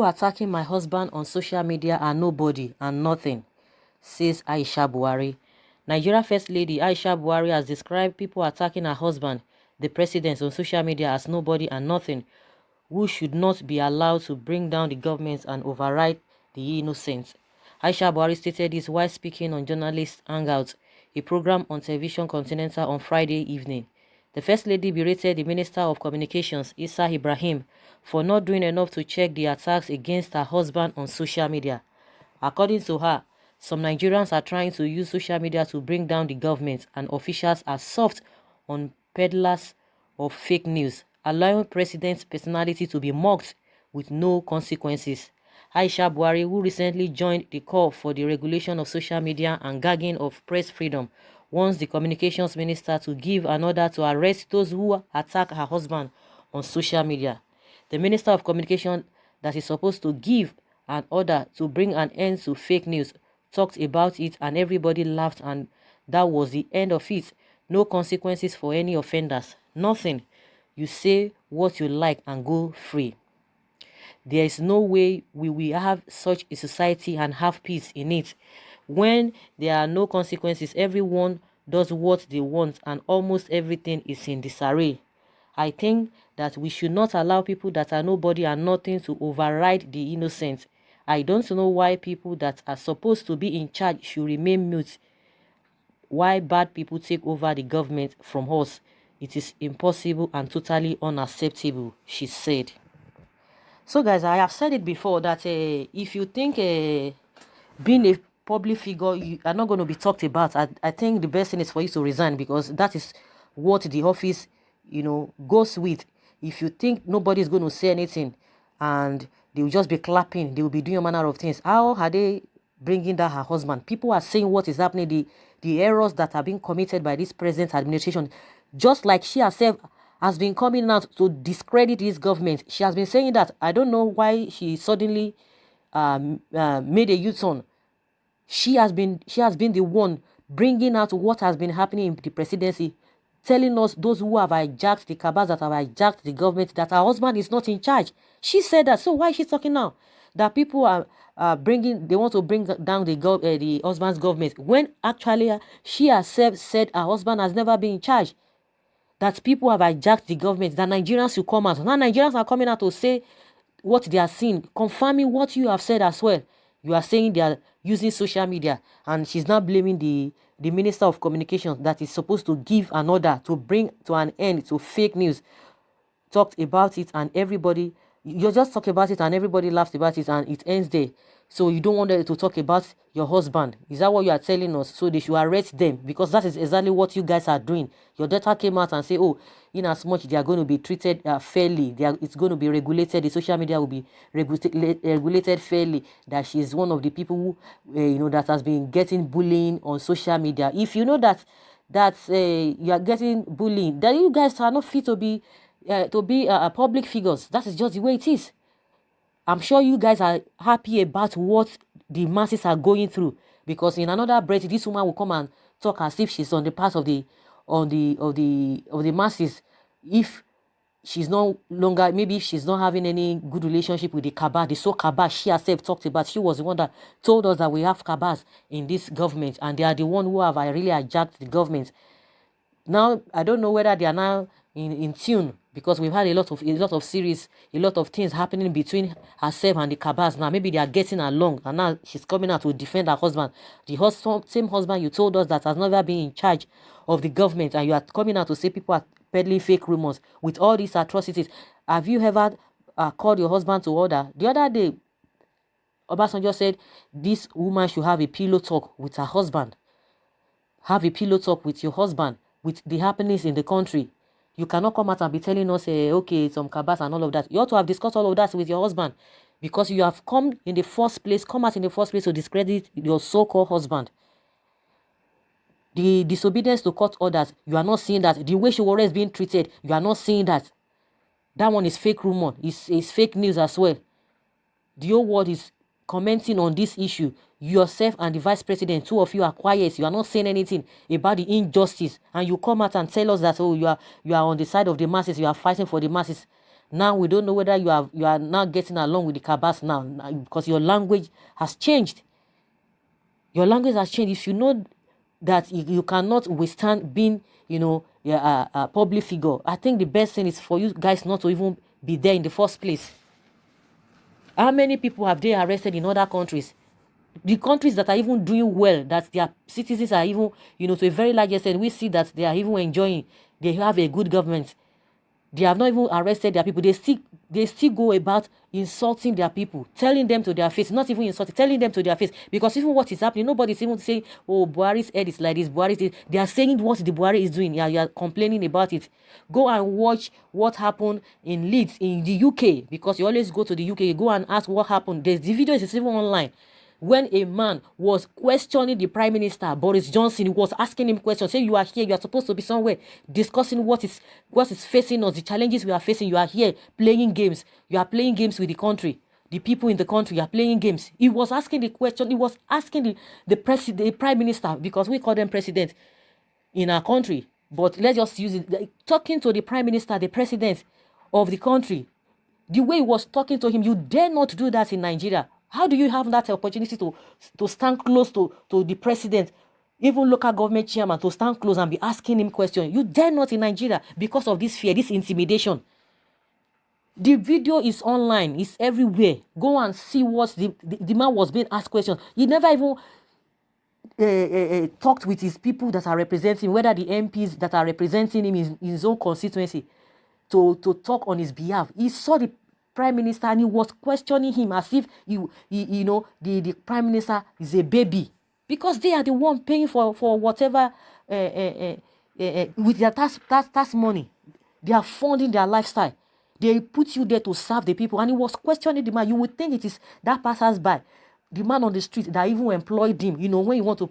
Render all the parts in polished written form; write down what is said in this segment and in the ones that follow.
People attacking my husband on social media are nobody and nothing, says Aisha Buhari. Nigeria First Lady Aisha Buhari has described people attacking her husband, the president, on social media as nobody and nothing, who should not be allowed to bring down the government and override the innocent. Aisha Buhari stated this while speaking on Journalist Hangout, a program on television Continental on Friday evening. The First Lady berated the Minister of Communications, Issa Ibrahim, for not doing enough to check the attacks against her husband on social media. According to her, some Nigerians are trying to use social media to bring down the government, and officials are soft on peddlers of fake news, allowing President's personality to be mocked with no consequences. Aisha Buhari, who recently joined the call for the regulation of social media and gagging of press freedom, wants the communications minister to give an order to arrest those who attack her husband on social media. The Minister of Communication that is supposed to give an order to bring an end to fake news talked about it and everybody laughed, and that was the end of it. No consequences for any offenders. Nothing. You say what you like and go free. There is no way we will have such a society and have peace in it. When there are no consequences, everyone does what they want and almost everything is in disarray. I think that we should not allow people that are nobody and nothing to override the innocent. I don't know why people that are supposed to be in charge should remain mute. Why bad people take over the government from us? It is impossible and totally unacceptable, she said. So guys, I have said it before that if you think being a public figure you are not going to be talked about, I think the best thing is for you to resign, because that is what the office, goes with. If you think nobody is going to say anything and they will just be clapping, they will be doing a manner of things, how are they bringing down her husband? People are saying what is happening, the errors that are being committed by this present administration, just like she herself has been coming out to discredit this government. She has been saying that. I don't know why she suddenly made a U-turn. She has been the one bringing out what has been happening in the presidency, telling us, those who have hijacked the cabals, that have hijacked the government, that her husband is not in charge. She said that. So why is she talking now? That people are they want to bring down the husband's government, when actually she herself said her husband has never been in charge. That people have hijacked the government, that Nigerians should come out. Now Nigerians are coming out to say what they are seeing, confirming what you have said as well. You are saying they are using social media, and she's now blaming the Minister of Communications that is supposed to give an order to bring to an end to fake news. Talked about it and everybody, you just talk about it and everybody laughed about it and it ends there. So you don't want them to talk about your husband. Is that what you are telling us? So they should arrest them, because that is exactly what you guys are doing. Your daughter came out and say, oh, in as much they are going to be treated fairly, it's going to be regulated, the social media will be regulated fairly, that she is one of the people who that has been getting bullying on social media. If you know that you are getting bullying, then you guys are not fit to be public figures. That is just the way it is. I'm sure you guys are happy about what the masses are going through, because in another breath, this woman will come and talk as if she's on the part of the masses. If she's no longer, maybe if she's not having any good relationship with the cabal, the so cabal she herself talked about. She was the one that told us that we have cabals in this government, and they are the one who have really hijacked the government. Now I don't know whether they are now in tune, because we've had a lot of series, a lot of things happening between herself and the cabals. Now maybe they are getting along, and now she's coming out to defend her husband, the same husband you told us that has never been in charge of the government, and you are coming out to say people are peddling fake rumors with all these atrocities. Have you ever called your husband to order? The other day, Obasanjo said this woman should have a pillow talk with her husband. Have a pillow talk with your husband with the happenings in the country. You cannot come out and be telling us, okay, some cabals and all of that. You ought to have discussed all of that with your husband, because you have come out in the first place to discredit your so-called husband. The disobedience to court orders, you are not seeing that. The way she was being treated, you are not seeing that. That one is fake rumor. It's fake news as well. The whole world is commenting on this issue. Yourself and the vice president, two of you are quiet. You are not saying anything about the injustice, and you come out and tell us that, oh, you are on the side of the masses, you are fighting for the masses. Now we don't know whether you are now getting along with the cabas now because your language has changed. Your language has changed. If you know that you cannot withstand being, a public figure, I think the best thing is for you guys not to even be there in the first place. How many people have they arrested in other countries? The countries that are even doing well, that their citizens are even, to a very large extent, we see that they are even enjoying. They have a good government. They have not even arrested their people. They still go about insulting their people, telling them to their face, not even insulting, telling them to their face. Because even what is happening, nobody's even saying, oh, Buhari's head is like this, Buhari's this. They are saying what the Buhari is doing. Yeah, you are complaining about it. Go and watch what happened in Leeds, in the UK, because you always go to the UK. You go and ask what happened. The video is even online. When a man was questioning the Prime Minister, Boris Johnson, he was asking him questions, saying, you are here, you are supposed to be somewhere discussing what is facing us, the challenges we are facing. You are here playing games. You are playing games with the country. The people in the country are playing games. He was asking the question, he was asking the Prime Minister, because we call them president in our country. But let's just use it, talking to the Prime Minister, the president of the country. The way he was talking to him, you dare not do that in Nigeria. How do you have that opportunity to stand close to the president, even local government chairman, to stand close and be asking him questions? You dare not in Nigeria because of this fear, this intimidation. The video is online. It's everywhere. Go and see what the man was being asked questions. He never even talked with his people that are representing, whether the MPs that are representing him in his own constituency, to talk on his behalf. He saw the Prime Minister and he was questioning him as if the Prime Minister is a baby, because they are the one paying for whatever with their tax money. They are funding their lifestyle. They put you there to serve the people, and he was questioning the man. You would think it is that passers-by, the man on the street, that even employed him. When you want to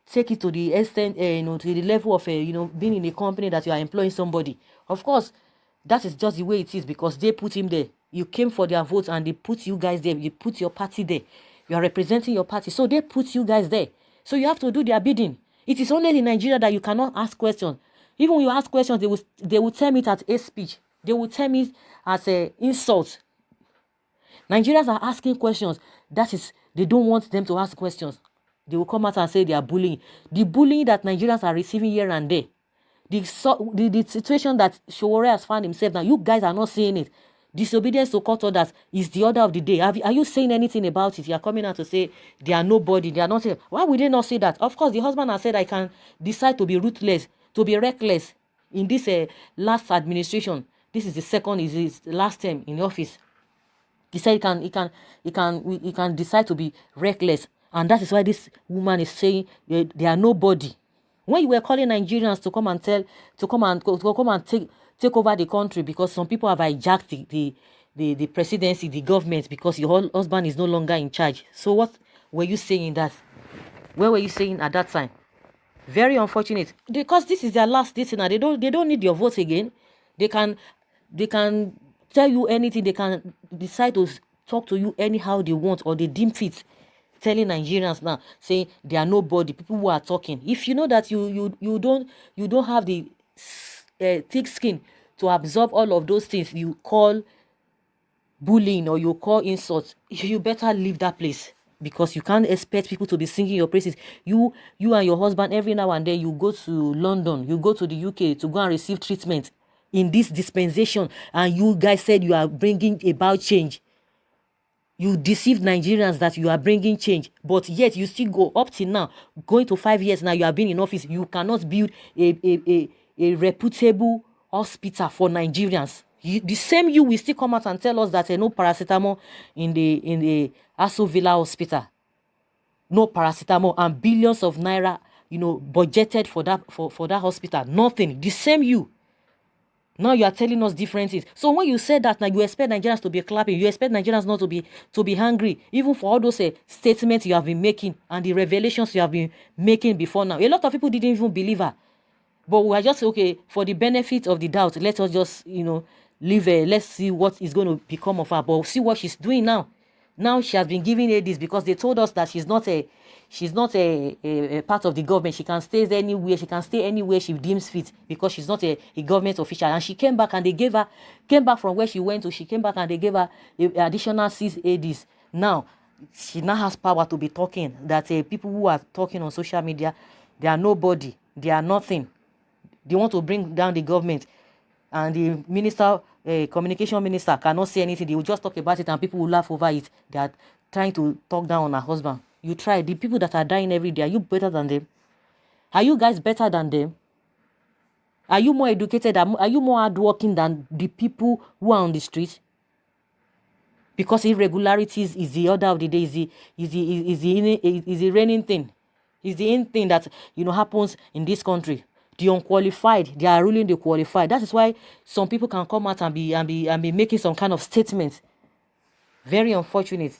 take it to the extent, to the level of being in a company that you are employing somebody. Of course, that is just the way it is, because they put him there. You came for their votes and they put you guys there. You put your party there. You are representing your party. So they put you guys there. So you have to do their bidding. It is only in Nigeria that you cannot ask questions. Even when you ask questions, they will term it as a speech. They will term it as an insult. Nigerians are asking questions. That is, they don't want them to ask questions. They will come out and say they are bullying. The bullying that Nigerians are receiving here and there. The situation that Sowore has found himself now, you guys are not seeing it. Disobedience to court orders is the order of the day. Are you saying anything about it? You are coming out to say they are nobody. They are not. Why would they not say that? Of course, the husband has said, I can decide to be ruthless, to be reckless in this last administration. This is the second, is his last term in the office. He said he can decide to be reckless, and that is why this woman is saying they are nobody. When you were calling Nigerians to come and take over the country, because some people have hijacked the presidency, the government, because your husband is no longer in charge. So what were you saying that? Where were you saying at that time? Very unfortunate, because this is their last date now. They don't need your vote again. They can tell you anything. They can decide to talk to you anyhow they want, or they deem fit. Telling Nigerians now, saying they are nobody. People who are talking. If you know that you don't have the thick skin to absorb all of those things you call bullying or you call insults, you better leave that place, because you can't expect people to be singing your praises. You and your husband, every now and then you go to London, you go to the UK to go and receive treatment in this dispensation, and you guys said you are bringing about change. You deceived Nigerians that you are bringing change, but yet you still go up till now, going to 5 years now. You have been in office. You cannot build a reputable hospital for Nigerians. The same you will still come out and tell us that no paracetamol in the Aso Villa hospital, no paracetamol, and billions of naira, budgeted for that hospital. Nothing. The same you. Now you are telling us different things. So when you said that, now you expect Nigerians to be clapping, you expect Nigerians not to be hungry, even for all those statements you have been making and the revelations you have been making before now. A lot of people didn't even believe her. But we are just, okay, for the benefit of the doubt, let us just, leave her. Let's see what is going to become of her. But see what she's doing now. Now she has been giving ADs because they told us that she's not a part of the government. She can stay anywhere. She can stay anywhere she deems fit because she's not a government official. And she came back and they came back from where she went to. She came back and they gave her additional 6 ADs. Now, she now has power to be talking that people who are talking on social media, they are nobody. They are nothing. They want to bring down the government. And the minister, communication minister, cannot say anything. They will just talk about it and people will laugh over it. They are trying to talk down on her husband. You try. The people that are dying every day, are you better than them? Are you guys better than them? Are you more educated? Are you more hardworking than the people who are on the street? Because irregularities is the order of the day, is the reigning thing. Is the in thing that happens in this country. The unqualified, they are ruling the qualified. That is why some people can come out and be making some kind of statement. Very unfortunate.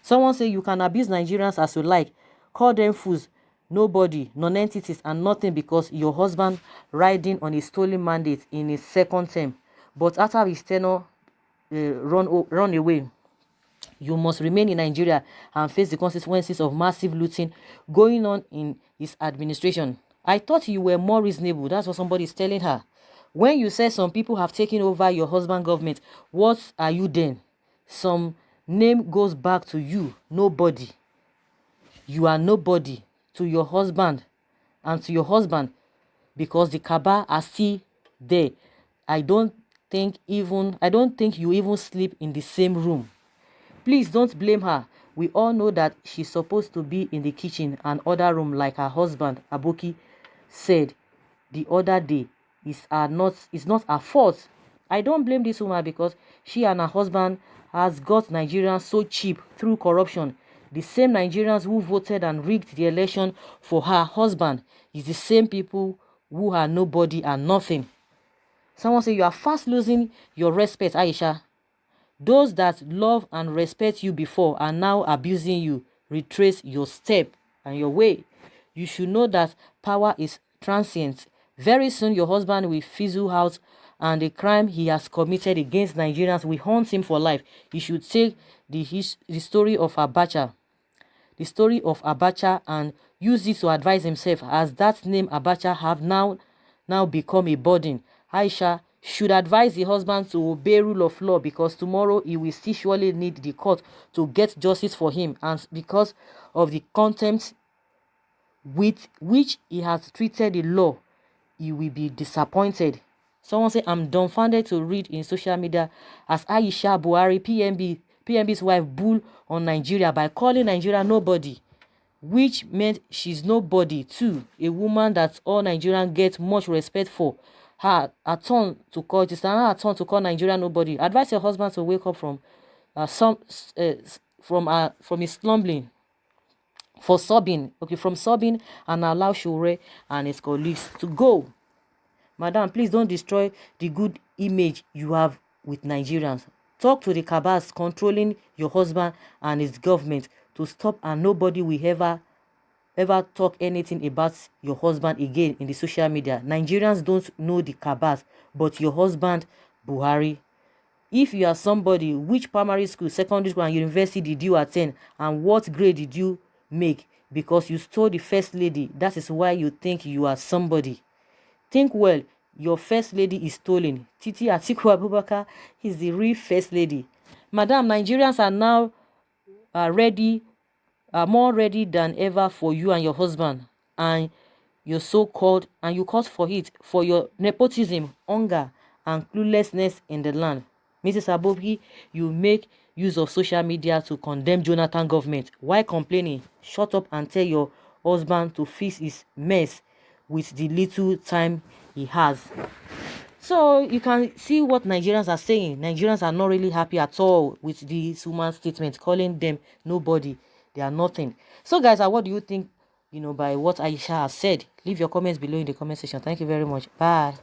Someone say you can abuse Nigerians as you like, call them fools, nobody, non-entities, and nothing because your husband riding on a stolen mandate in his second term. But after his tenure run away, you must remain in Nigeria and face the consequences of massive looting going on in his administration. I thought you were more reasonable. That's what somebody is telling her. When you say some people have taken over your husband's government, what are you then? Some name goes back to you, nobody. You are nobody to your husband and to your husband because the cabal are still there. I don't think you even sleep in the same room. Please don't blame her. We all know that she's supposed to be in the kitchen and other room like her husband, Aboki, said the other day. It's not her fault. I don't blame this woman because she and her husband has got Nigerians so cheap through corruption. The same Nigerians who voted and rigged the election for her husband is the same people who are nobody and nothing. Someone say you are fast losing your respect, Aisha. Those that love and respect you before are now abusing you. Retrace your step and your way. You should know that power is transient. Very soon your husband will fizzle out and the crime he has committed against Nigerians will haunt him for life. You should take the story of Abacha. The story of Abacha and use it to advise himself as that name Abacha have now become a burden. Aisha should advise the husband to obey rule of law because tomorrow he will still surely need the court to get justice for him and because of the contempt with which he has treated the law, he will be disappointed. Someone say, I'm dumbfounded to read in social media as Aisha Buhari, PMB's wife, bull on Nigeria by calling Nigeria nobody, which meant she's nobody too, a woman that all Nigerians get much respect for. Her turn to call Nigeria nobody. Advise your husband to wake up from his slumbering from sobbing and allow Shure and his colleagues to go. Madam, please don't destroy the good image you have with Nigerians. Talk to the cabals controlling your husband and his government to stop, and nobody will ever talk anything about your husband again in the social media. Nigerians don't know the cabals, but your husband, Buhari. If you are somebody, which primary school, secondary school, and university did you attend, and what grade did you make? Because you stole the first lady, that is why you think you are somebody. Think well, your first lady is stolen. Titi Atiku Abubakar is the real first lady. Madam, Nigerians are now more ready than ever for you and your husband and your so-called, and you cause for it for your nepotism, hunger, and cluelessness in the land. Mrs. Aboki, you make use of social media to condemn Jonathan government. Why complaining? Shut up and tell your husband to fix his mess with the little time he has. So you can see what Nigerians are saying. Nigerians are not really happy at all with this woman's statement, calling them nobody. They are nothing. So guys, what do you think, by what Aisha has said? Leave your comments below in the comment section. Thank you very much. Bye.